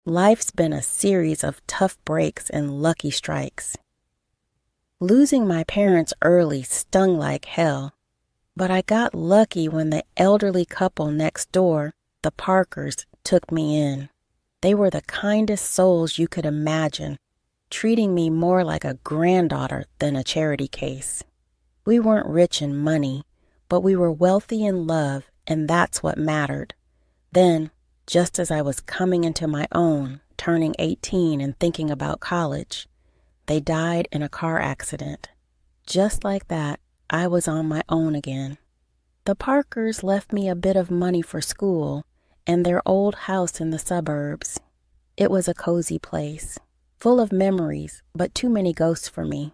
Life's been a series of tough breaks and lucky strikes. Losing my parents early stung like hell, but I got lucky when the elderly couple next door, the Parkers, took me in. They were the kindest souls you could imagine, treating me more like a granddaughter than a charity case. We weren't rich in money, but we were wealthy in love, and that's what mattered. Then, just as I was coming into my own, turning 18 and thinking about college, they died in a car accident. Just like that, I was on my own again. The Parkers left me a bit of money for school and their old house in the suburbs. It was a cozy place, full of memories, but too many ghosts for me.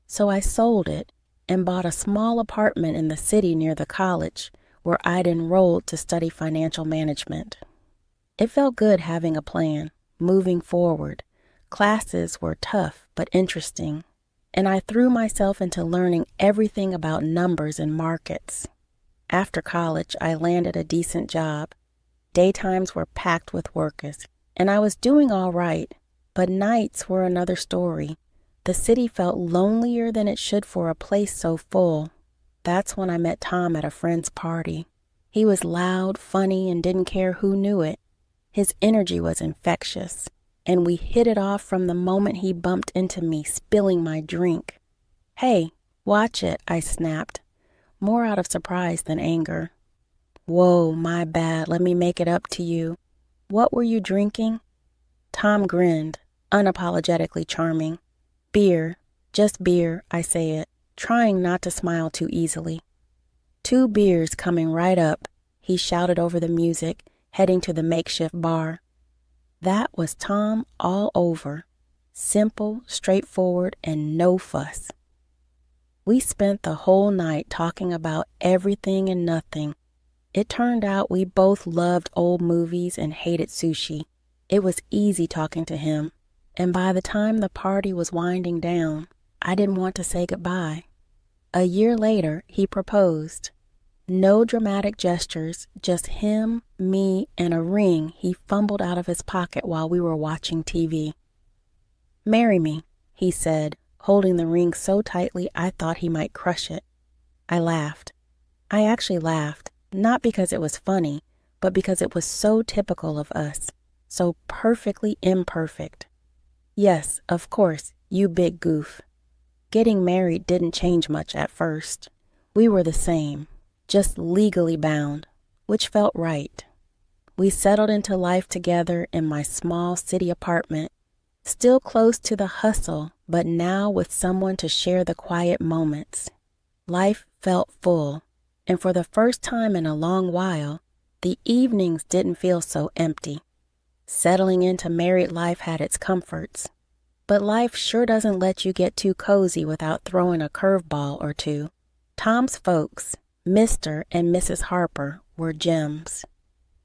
So I sold it and bought a small apartment in the city near the college where I'd enrolled to study financial management. It felt good having a plan, moving forward. Classes were tough but interesting, and I threw myself into learning everything about numbers and markets. After college, I landed a decent job. Daytimes were packed with workers, and I was doing all right, but nights were another story. The city felt lonelier than it should for a place so full. That's when I met Tom at a friend's party. He was loud, funny, and didn't care who knew it. His energy was infectious, and we hit it off from the moment he bumped into me, spilling my drink. "Hey, watch it," I snapped, more out of surprise than anger. "Whoa, my bad, let me make it up to you. What were you drinking?" Tom grinned, unapologetically charming. "Beer, just beer," I say it, trying not to smile too easily. "2 beers coming right up," he shouted over the music, heading to the makeshift bar. That was Tom all over. Simple, straightforward, and no fuss. We spent the whole night talking about everything and nothing. It turned out we both loved old movies and hated sushi. It was easy talking to him, and by the time the party was winding down, I didn't want to say goodbye. A year later, he proposed. No dramatic gestures, just him, me, and a ring he fumbled out of his pocket while we were watching TV. "Marry me," he said, holding the ring so tightly I thought he might crush it. I laughed. I actually laughed, not because it was funny, but because it was so typical of us, so perfectly imperfect. "Yes, of course, you big goof." Getting married didn't change much at first. We were the same, just legally bound, which felt right. We settled into life together in my small city apartment, still close to the hustle, but now with someone to share the quiet moments. Life felt full, and for the first time in a long while, the evenings didn't feel so empty. Settling into married life had its comforts, but life sure doesn't let you get too cozy without throwing a curveball or two. Tom's folks, Mr. and Mrs. Harper, were gems.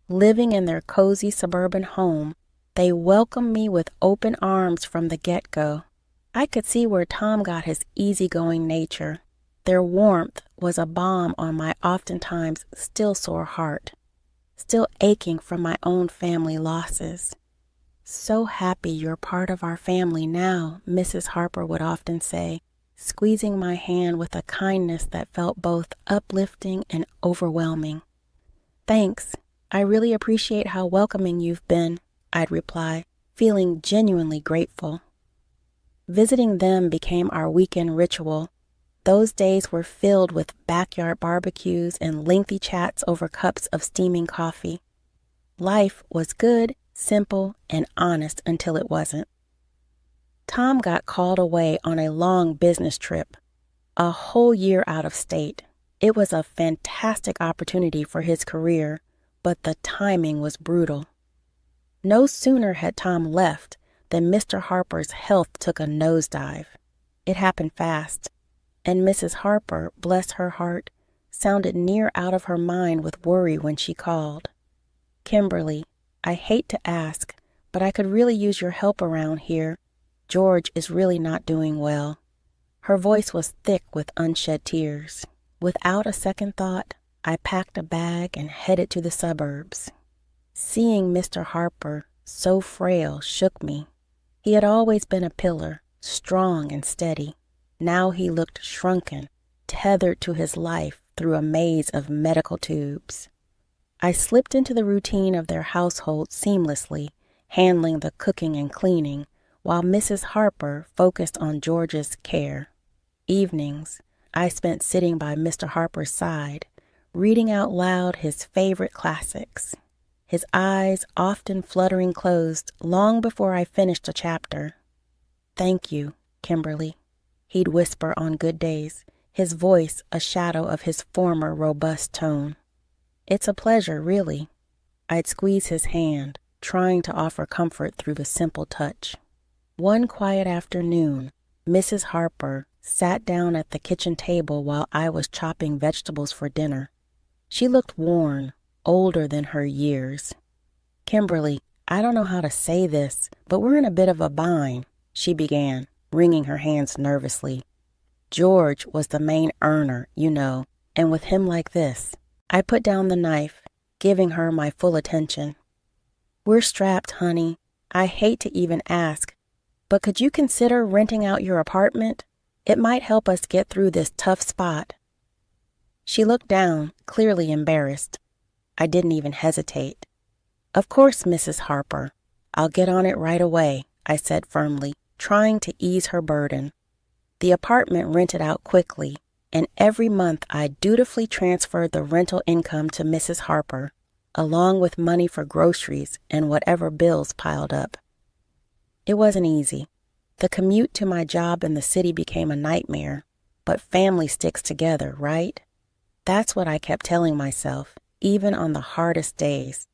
Living in their cozy suburban home, they welcomed me with open arms from the get-go. I could see where Tom got his easygoing nature. Their warmth was a balm on my oftentimes still sore heart, still aching from my own family losses. "So happy you're part of our family now," Mrs. Harper would often say, squeezing my hand with a kindness that felt both uplifting and overwhelming. "Thanks. I really appreciate how welcoming you've been," I'd reply, feeling genuinely grateful. Visiting them became our weekend ritual. Those days were filled with backyard barbecues and lengthy chats over cups of steaming coffee. Life was good, simple, and honest until it wasn't. Tom got called away on a long business trip, a whole year out of state. It was a fantastic opportunity for his career, but the timing was brutal. No sooner had Tom left than Mr. Harper's health took a nosedive. It happened fast, and Mrs. Harper, bless her heart, sounded near out of her mind with worry when she called. "Kimberly, I hate to ask, but I could really use your help around here. George is really not doing well." Her voice was thick with unshed tears. Without a second thought, I packed a bag and headed to the suburbs. Seeing Mr. Harper, so frail, shook me. He had always been a pillar, strong and steady. Now he looked shrunken, tethered to his life through a maze of medical tubes. I slipped into the routine of their household seamlessly, handling the cooking and cleaning, while Mrs. Harper focused on George's care. Evenings, I spent sitting by Mr. Harper's side, reading out loud his favorite classics, his eyes often fluttering closed long before I finished a chapter. "Thank you, Kimberly," he'd whisper on good days, his voice a shadow of his former robust tone. "It's a pleasure, really." I'd squeeze his hand, trying to offer comfort through the simple touch. One quiet afternoon, Mrs. Harper sat down at the kitchen table while I was chopping vegetables for dinner. She looked worn, older than her years. "Kimberly, I don't know how to say this, but we're in a bit of a bind," she began, wringing her hands nervously. "George was the main earner, you know, and with him like this." I put down the knife, giving her my full attention. "We're strapped, honey. I hate to even ask, but could you consider renting out your apartment? It might help us get through this tough spot." She looked down, clearly embarrassed. I didn't even hesitate. "Of course, Mrs. Harper. I'll get on it right away," I said firmly, trying to ease her burden. The apartment rented out quickly, and every month I dutifully transferred the rental income to Mrs. Harper, along with money for groceries and whatever bills piled up. It wasn't easy. The commute to my job in the city became a nightmare, but family sticks together, right? That's what I kept telling myself, even on the hardest days.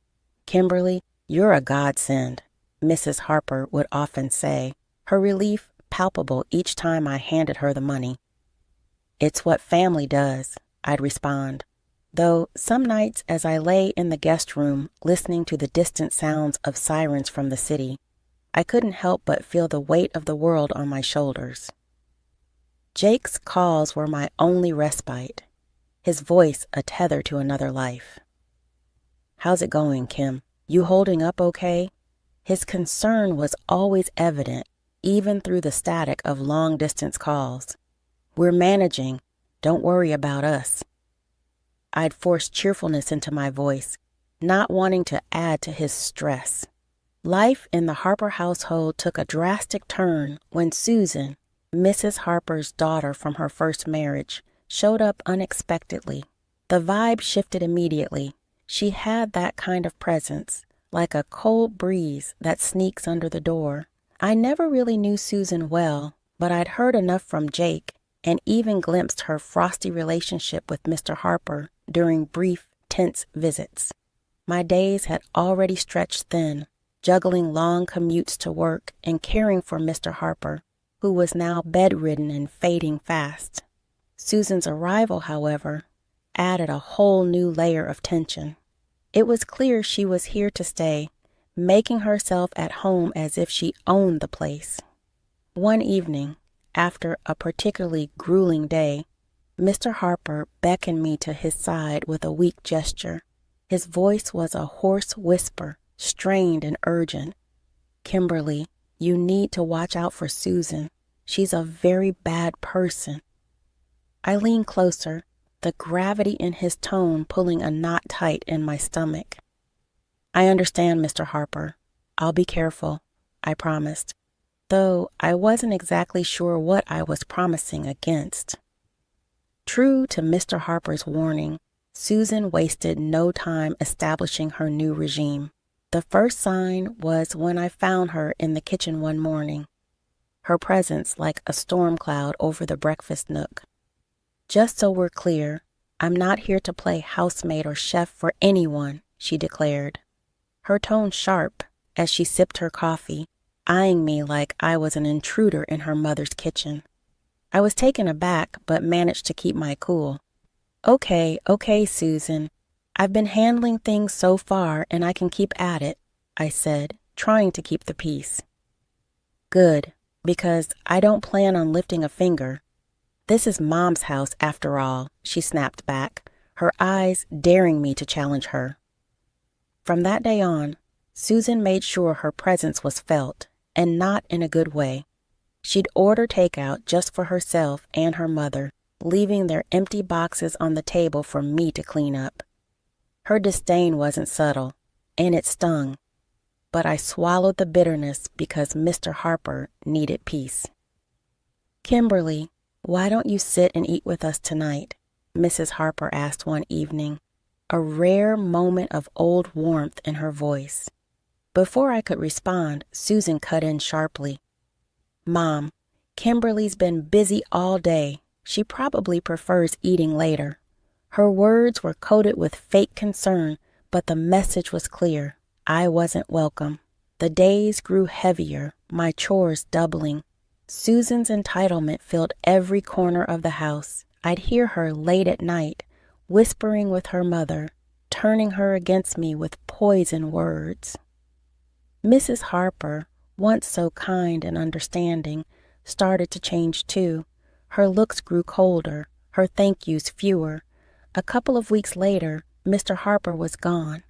"Kimberly, you're a godsend," Mrs. Harper would often say, her relief palpable each time I handed her the money. "It's what family does," I'd respond, though some nights as I lay in the guest room listening to the distant sounds of sirens from the city, I couldn't help but feel the weight of the world on my shoulders. Jake's calls were my only respite, his voice a tether to another life. "How's it going, Kim? You holding up okay?" His concern was always evident, even through the static of long-distance calls. "We're managing. Don't worry about us." I'd force cheerfulness into my voice, not wanting to add to his stress. Life in the Harper household took a drastic turn when Susan, Mrs. Harper's daughter from her first marriage, showed up unexpectedly. The vibe shifted immediately. She had that kind of presence, like a cold breeze that sneaks under the door. I never really knew Susan well, but I'd heard enough from Jake and even glimpsed her frosty relationship with Mr. Harper during brief, tense visits. My days had already stretched thin, juggling long commutes to work and caring for Mr. Harper, who was now bedridden and fading fast. Susan's arrival, however, added a whole new layer of tension. It was clear she was here to stay, making herself at home as if she owned the place. One evening, after a particularly grueling day, Mr. Harper beckoned me to his side with a weak gesture. His voice was a hoarse whisper, strained and urgent. "Kimberly, you need to watch out for Susan. She's a very bad person." I leaned closer, the gravity in his tone pulling a knot tight in my stomach. "I understand, Mr. Harper. I'll be careful," I promised, though I wasn't exactly sure what I was promising against. True to Mr. Harper's warning, Susan wasted no time establishing her new regime. The first sign was when I found her in the kitchen one morning, her presence like a storm cloud over the breakfast nook. "Just so we're clear, I'm not here to play housemaid or chef for anyone," she declared, her tone sharp as she sipped her coffee, eyeing me like I was an intruder in her mother's kitchen. I was taken aback but managed to keep my cool. Okay, Susan. I've been handling things so far and I can keep at it," I said, trying to keep the peace. "Good, because I don't plan on lifting a finger. This is Mom's house after all," she snapped back, her eyes daring me to challenge her. From that day on, Susan made sure her presence was felt, and not in a good way. She'd order takeout just for herself and her mother, leaving their empty boxes on the table for me to clean up. Her disdain wasn't subtle, and it stung, but I swallowed the bitterness because Mr. Harper needed peace. "Kimberly, why don't you sit and eat with us tonight?" Mrs. Harper asked one evening, a rare moment of old warmth in her voice. Before I could respond, Susan cut in sharply. "Mom, Kimberly's been busy all day. She probably prefers eating later." Her words were coated with fake concern, but the message was clear. I wasn't welcome. The days grew heavier, my chores doubling. Susan's entitlement filled every corner of the house. I'd hear her late at night, whispering with her mother, turning her against me with poison words. Mrs. Harper, once so kind and understanding, started to change too. Her looks grew colder, her thank yous fewer. A couple of weeks later, Mr. Harper was gone.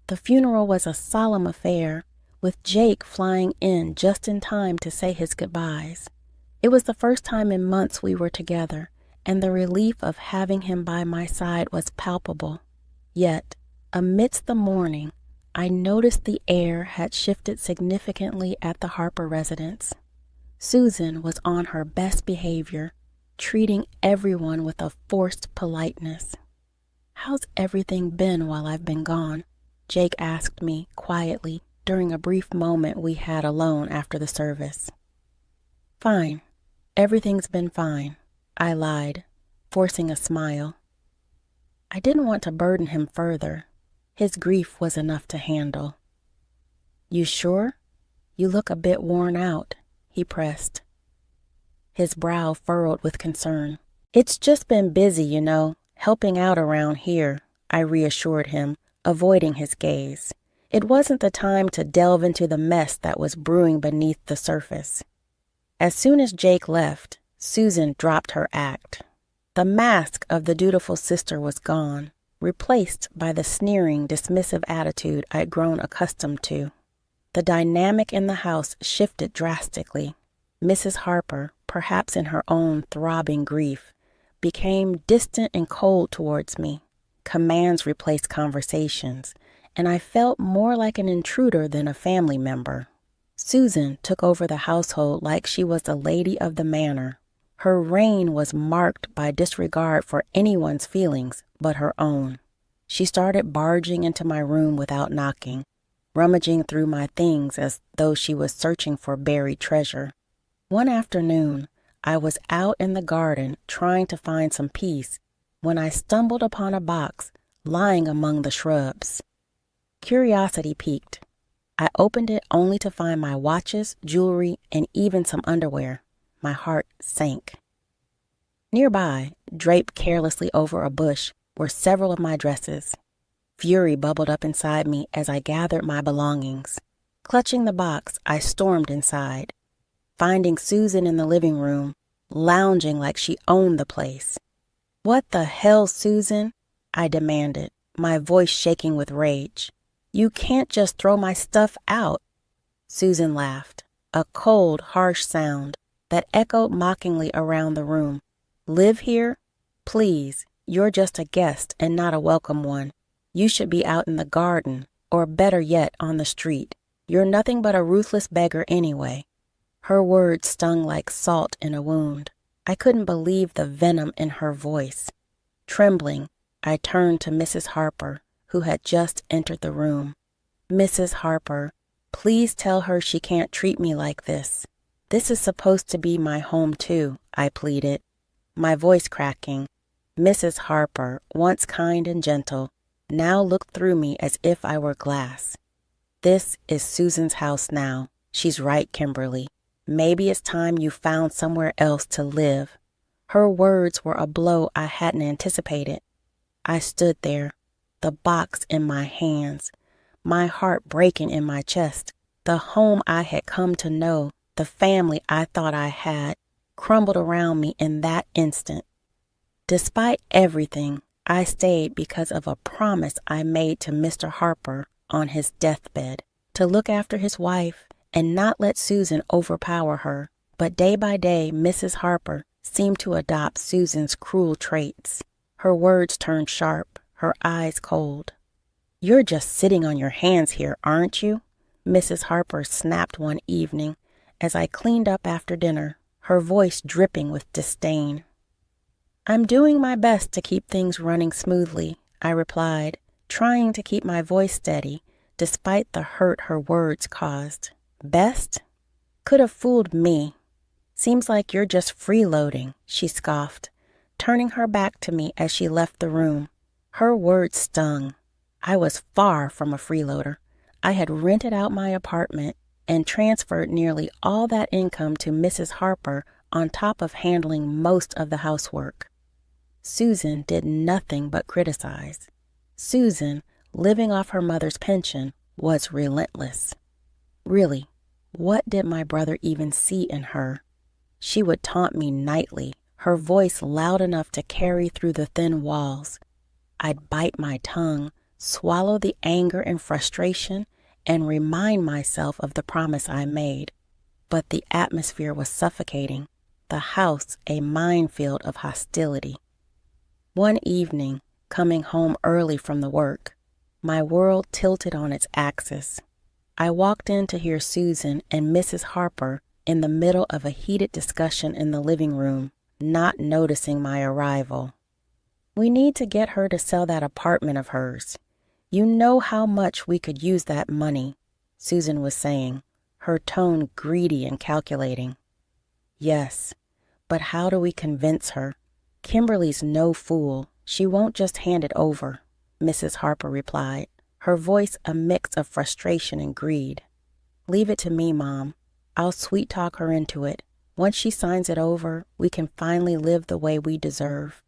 The funeral was a solemn affair, with Jake flying in just in time to say his goodbyes. It was the first time in months we were together, and the relief of having him by my side was palpable. Yet, amidst the mourning, I noticed the air had shifted significantly at the Harper residence. Susan was on her best behavior, treating everyone with a forced politeness. "How's everything been while I've been gone?" Jake asked me quietly during a brief moment we had alone after the service. "Fine. Everything's been fine," I lied, forcing a smile. I didn't want to burden him further. His grief was enough to handle. "You sure? You look a bit worn out," he pressed, his brow furrowed with concern. "It's just been busy, helping out around here," I reassured him, avoiding his gaze. It wasn't the time to delve into the mess that was brewing beneath the surface. As soon as Jake left, Susan dropped her act. The mask of the dutiful sister was gone, replaced by the sneering, dismissive attitude I'd grown accustomed to. The dynamic in the house shifted drastically. Mrs. Harper, perhaps in her own throbbing grief, became distant and cold towards me. Commands replaced conversations, and I felt more like an intruder than a family member. Susan took over the household like she was the lady of the manor. Her reign was marked by disregard for anyone's feelings but her own. She started barging into my room without knocking, rummaging through my things as though she was searching for buried treasure. One afternoon, I was out in the garden trying to find some peace when I stumbled upon a box lying among the shrubs. Curiosity piqued. I opened it only to find my watches, jewelry, and even some underwear. My heart sank. Nearby, draped carelessly over a bush, were several of my dresses. Fury bubbled up inside me as I gathered my belongings. Clutching the box, I stormed inside, finding Susan in the living room, lounging like she owned the place. "What the hell, Susan?" I demanded, my voice shaking with rage. "You can't just throw my stuff out." Susan laughed, a cold, harsh sound that echoed mockingly around the room. "Live here? Please, you're just a guest and not a welcome one. You should be out in the garden, or better yet, on the street. You're nothing but a ruthless beggar anyway." Her words stung like salt in a wound. I couldn't believe the venom in her voice. Trembling, I turned to Mrs. Harper, who had just entered the room. "Mrs. Harper, please tell her she can't treat me like this. This is supposed to be my home too," I pleaded, my voice cracking. Mrs. Harper, once kind and gentle, now looked through me as if I were glass. "This is Susan's house now. She's right, Kimberly. Maybe it's time you found somewhere else to live." Her words were a blow I hadn't anticipated. I stood there, the box in my hands, my heart breaking in my chest. The home I had come to know, the family I thought I had, crumbled around me in that instant. Despite everything, I stayed because of a promise I made to Mr. Harper on his deathbed. to look after his wife and not let Susan overpower her. But day by day, Mrs. Harper seemed to adopt Susan's cruel traits. Her words turned sharp, her eyes cold. "You're just sitting on your hands here, aren't you?" Mrs. Harper snapped one evening as I cleaned up after dinner, her voice dripping with disdain. "I'm doing my best to keep things running smoothly," I replied, trying to keep my voice steady despite the hurt her words caused. "Best? Could have fooled me. Seems like you're just freeloading," she scoffed, turning her back to me as she left the room. Her words stung. I was far from a freeloader. I had rented out my apartment and transferred nearly all that income to Mrs. Harper on top of handling most of the housework. Susan did nothing but criticize. Susan, living off her mother's pension, was relentless. Really, what did my brother even see in her? She would taunt me nightly, her voice loud enough to carry through the thin walls. I'd bite my tongue, swallow the anger and frustration, and remind myself of the promise I made. But the atmosphere was suffocating, the house a minefield of hostility. One evening, coming home early from the work, my world tilted on its axis. I walked in to hear Susan and Mrs. Harper in the middle of a heated discussion in the living room, not noticing my arrival. "We need to get her to sell that apartment of hers. You know how much we could use that money," Susan was saying, her tone greedy and calculating. "Yes, but how do we convince her? Kimberly's no fool. She won't just hand it over," Mrs. Harper replied, her voice a mix of frustration and greed. "Leave it to me, Mom. I'll sweet-talk her into it. Once she signs it over, we can finally live the way we deserve."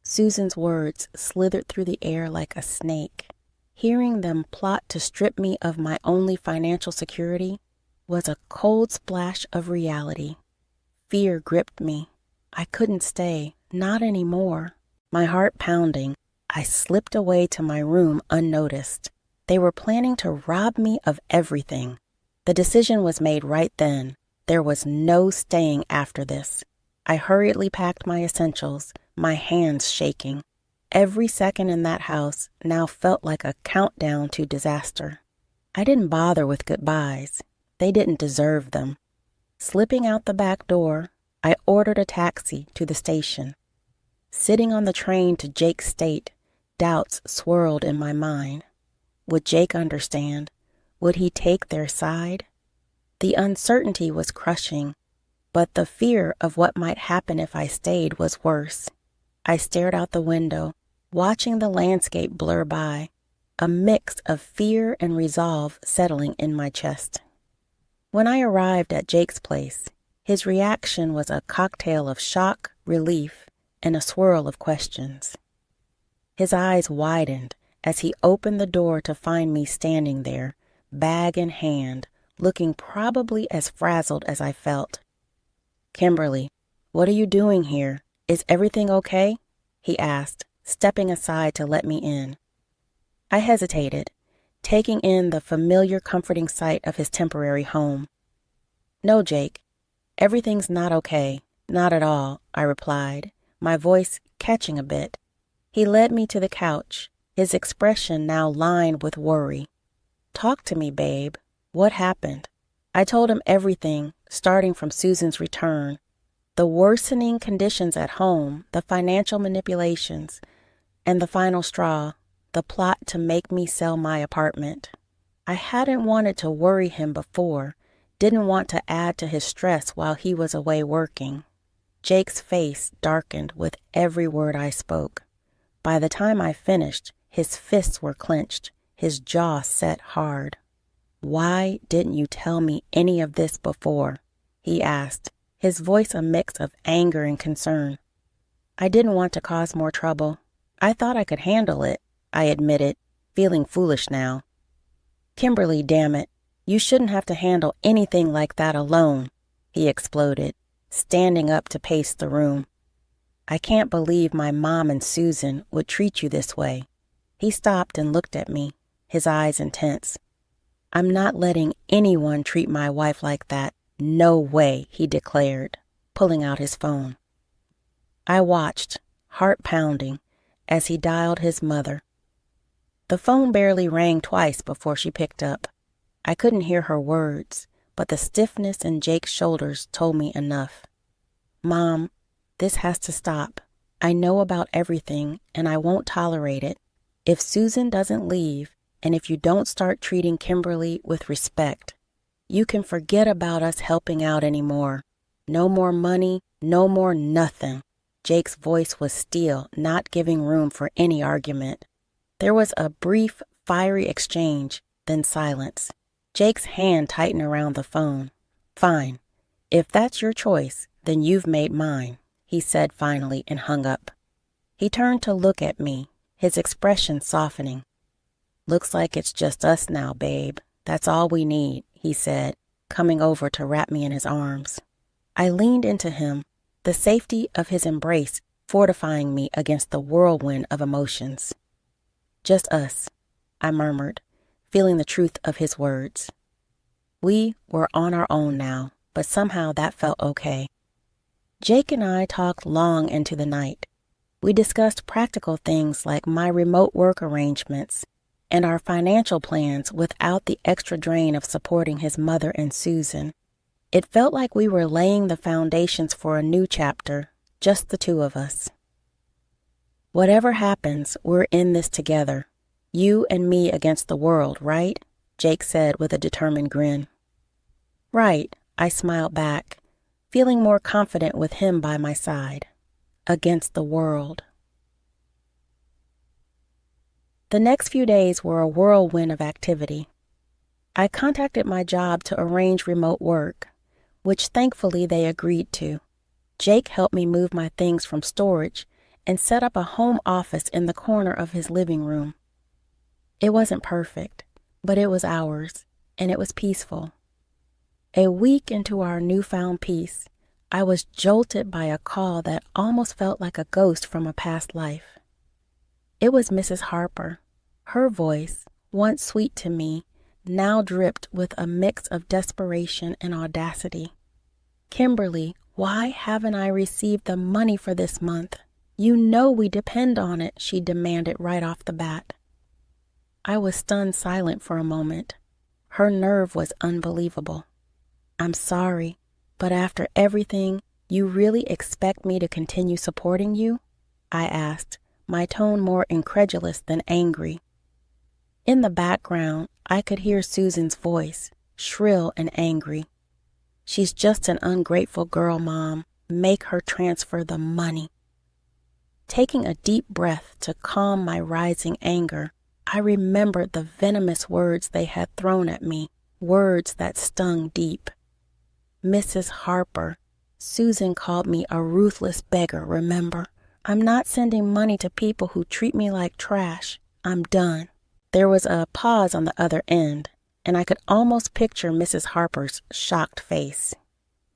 Susan's words slithered through the air like a snake. Hearing them plot to strip me of my only financial security was a cold splash of reality. Fear gripped me. I couldn't stay, not anymore. My heart pounding, I slipped away to my room unnoticed. They were planning to rob me of everything. The decision was made right then. There was no staying after this. I hurriedly packed my essentials, my hands shaking. Every second in that house now felt like a countdown to disaster. I didn't bother with goodbyes. They didn't deserve them. Slipping out the back door, I ordered a taxi to the station. Sitting on the train to Jake's state, doubts swirled in my mind. Would Jake understand? Would he take their side? The uncertainty was crushing, but the fear of what might happen if I stayed was worse. I stared out the window, watching the landscape blur by, a mix of fear and resolve settling in my chest. When I arrived at Jake's place, his reaction was a cocktail of shock, relief, and a swirl of questions. His eyes widened as he opened the door to find me standing there, bag in hand, looking probably as frazzled as I felt. "Kimberly, what are you doing here? Is everything okay?" he asked, stepping aside to let me in. I hesitated, taking in the familiar comforting sight of his temporary home. "No, Jake, everything's not okay, not at all," I replied, my voice catching a bit. He led me to the couch, his expression now lined with worry. "Talk to me, babe. What happened?" I told him everything, starting from Susan's return, the worsening conditions at home, the financial manipulations, and the final straw, the plot to make me sell my apartment. I hadn't wanted to worry him before, didn't want to add to his stress while he was away working. Jake's face darkened with every word I spoke. By the time I finished, his fists were clenched, his jaw set hard. "Why didn't you tell me any of this before?" he asked, his voice a mix of anger and concern. "I didn't want to cause more trouble. I thought I could handle it," I admitted, feeling foolish now. "Kimberly, damn it, you shouldn't have to handle anything like that alone," he exploded, standing up to pace the room. "I can't believe my mom and Susan would treat you this way." He stopped and looked at me, his eyes intense. I'm not letting anyone treat my wife like that. No way, he declared, pulling out his phone. I watched, heart pounding, as he dialed his mother. The phone barely rang twice before she picked up. I couldn't hear her words, but the stiffness in Jake's shoulders told me enough. Mom, this has to stop. I know about everything, and I won't tolerate it. If Susan doesn't leave, and if you don't start treating Kimberly with respect, you can forget about us helping out anymore. No more money, no more nothing. Jake's voice was steel, not giving room for any argument. There was a brief, fiery exchange, then silence. Jake's hand tightened around the phone. Fine. If that's your choice, then you've made mine, he said finally and hung up. He turned to look at me, his expression softening. Looks like it's just us now, babe. That's all we need, he said, coming over to wrap me in his arms. I leaned into him, the safety of his embrace fortifying me against the whirlwind of emotions. Just us, I murmured, feeling the truth of his words. We were on our own now, but somehow that felt okay. Jake and I talked long into the night. We discussed practical things like my remote work arrangements and our financial plans without the extra drain of supporting his mother and Susan. It felt like we were laying the foundations for a new chapter, just the two of us. Whatever happens, we're in this together. You and me against the world, right? Jake said with a determined grin. Right, I smiled back, feeling more confident with him by my side. Against the world. The next few days were a whirlwind of activity. I contacted my job to arrange remote work, which thankfully they agreed to. Jake helped me move my things from storage and set up a home office in the corner of his living room. It wasn't perfect, but it was ours, and it was peaceful. A week into our newfound peace, I was jolted by a call that almost felt like a ghost from a past life. It was Mrs. Harper. Her voice, once sweet to me, now dripped with a mix of desperation and audacity. Kimberly, why haven't I received the money for this month? You know we depend on it, she demanded right off the bat. I was stunned silent for a moment. Her nerve was unbelievable. I'm sorry, but after everything, you really expect me to continue supporting you? I asked, my tone more incredulous than angry. In the background, I could hear Susan's voice, shrill and angry. She's just an ungrateful girl, Mom. Make her transfer the money. Taking a deep breath to calm my rising anger, I remembered the venomous words they had thrown at me, words that stung deep. Mrs. Harper, Susan called me a ruthless beggar, remember? I'm not sending money to people who treat me like trash. I'm done. There was a pause on the other end, and I could almost picture Mrs. Harper's shocked face.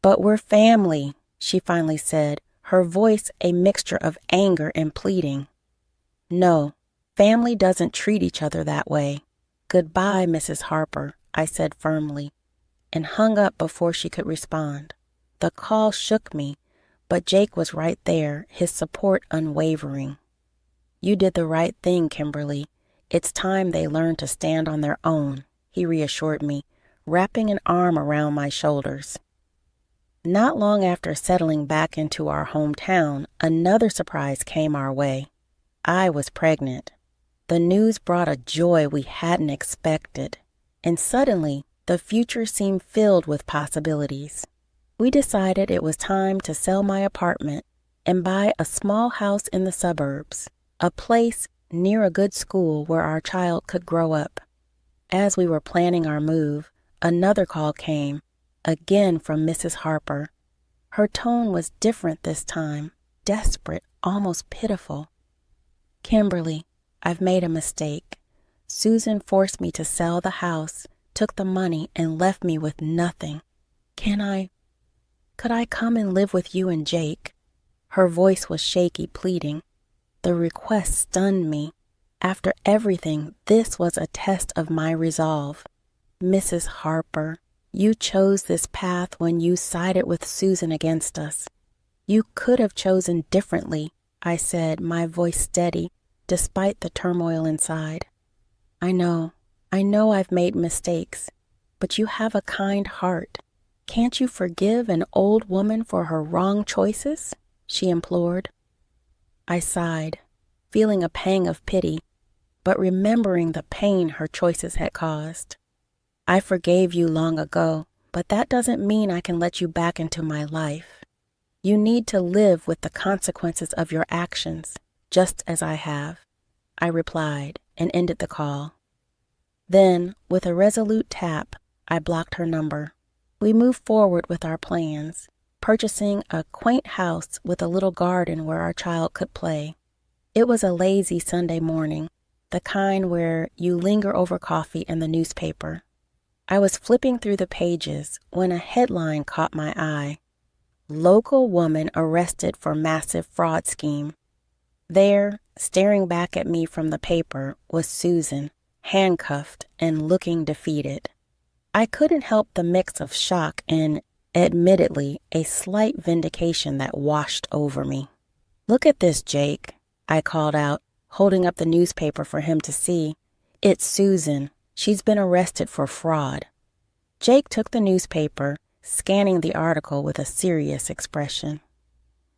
But we're family, she finally said, her voice a mixture of anger and pleading. No, family doesn't treat each other that way. Goodbye, Mrs. Harper, I said firmly, and hung up before she could respond. The call shook me, but Jake was right there, his support unwavering. You did the right thing, Kimberly. It's time they learn to stand on their own, he reassured me, wrapping an arm around my shoulders. Not long after settling back into our hometown, another surprise came our way. I was pregnant. The news brought a joy we hadn't expected, and suddenly the future seemed filled with possibilities. We decided it was time to sell my apartment and buy a small house in the suburbs, a place near a good school where our child could grow up. As we were planning our move, another call came, again from Mrs. Harper. Her tone was different this time, desperate, almost pitiful. Kimberly, I've made a mistake. Susan forced me to sell the house, took the money, and left me with nothing. Could I come and live with you and Jake? Her voice was shaky, pleading. The request stunned me. After everything, this was a test of my resolve. Mrs. Harper, you chose this path when you sided with Susan against us. You could have chosen differently, I said, my voice steady, despite the turmoil inside. I know I've made mistakes, but you have a kind heart. Can't you forgive an old woman for her wrong choices? She implored. I sighed, feeling a pang of pity, but remembering the pain her choices had caused. I forgave you long ago, but that doesn't mean I can let you back into my life. You need to live with the consequences of your actions, just as I have, I replied and ended the call. Then, with a resolute tap, I blocked her number. We moved forward with our plans, purchasing a quaint house with a little garden where our child could play. It was a lazy Sunday morning, the kind where you linger over coffee and the newspaper. I was flipping through the pages when a headline caught my eye. Local woman arrested for massive fraud scheme. There, staring back at me from the paper, was Susan, handcuffed and looking defeated. I couldn't help the mix of shock and, admittedly, a slight vindication that washed over me. "Look at this, Jake," I called out, holding up the newspaper for him to see. "It's Susan. She's been arrested for fraud." Jake took the newspaper, scanning the article with a serious expression.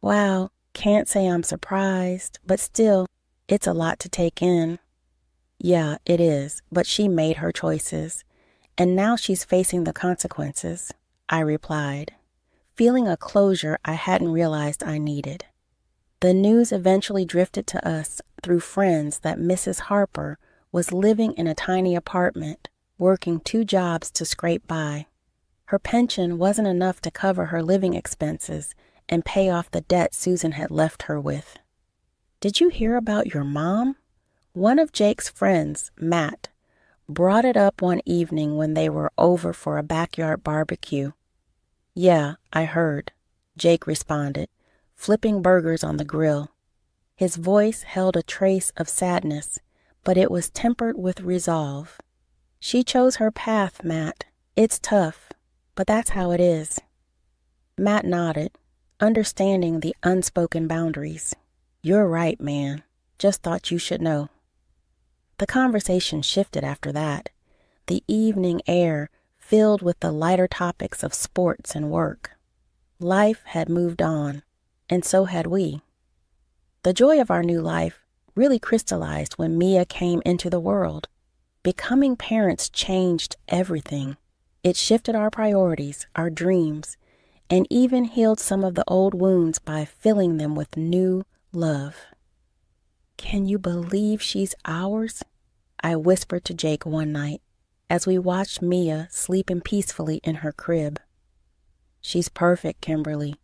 "Wow, can't say I'm surprised, but still, it's a lot to take in." "Yeah, it is, but she made her choices, and now she's facing the consequences," I replied, feeling a closure I hadn't realized I needed. The news eventually drifted to us through friends that Mrs. Harper was living in a tiny apartment, working 2 jobs to scrape by. Her pension wasn't enough to cover her living expenses and pay off the debt Susan had left her with. "Did you hear about your mom?" One of Jake's friends, Matt, brought it up one evening when they were over for a backyard barbecue. "Yeah, I heard," Jake responded, flipping burgers on the grill. His voice held a trace of sadness, but it was tempered with resolve. "She chose her path, Matt. It's tough, but that's how it is." Matt nodded, understanding the unspoken boundaries. "You're right, man. Just thought you should know." The conversation shifted after that, the evening air filled with the lighter topics of sports and work. Life had moved on, and so had we. The joy of our new life really crystallized when Mia came into the world. Becoming parents changed everything. It shifted our priorities, our dreams, and even healed some of the old wounds by filling them with new love. "Can you believe she's ours?" I whispered to Jake one night as we watched Mia sleeping peacefully in her crib. "She's perfect, Kimberly.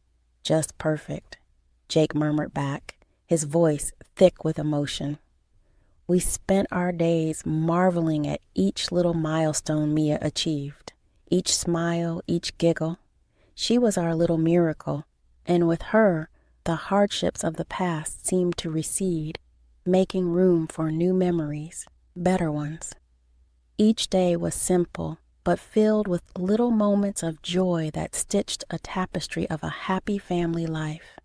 Just perfect," Jake murmured back, his voice thick with emotion. We spent our days marveling at each little milestone Mia achieved, each smile, each giggle. She was our little miracle, and with her, the hardships of the past seemed to recede, making room for new memories, better ones. Each day was simple, but filled with little moments of joy that stitched a tapestry of a happy family life.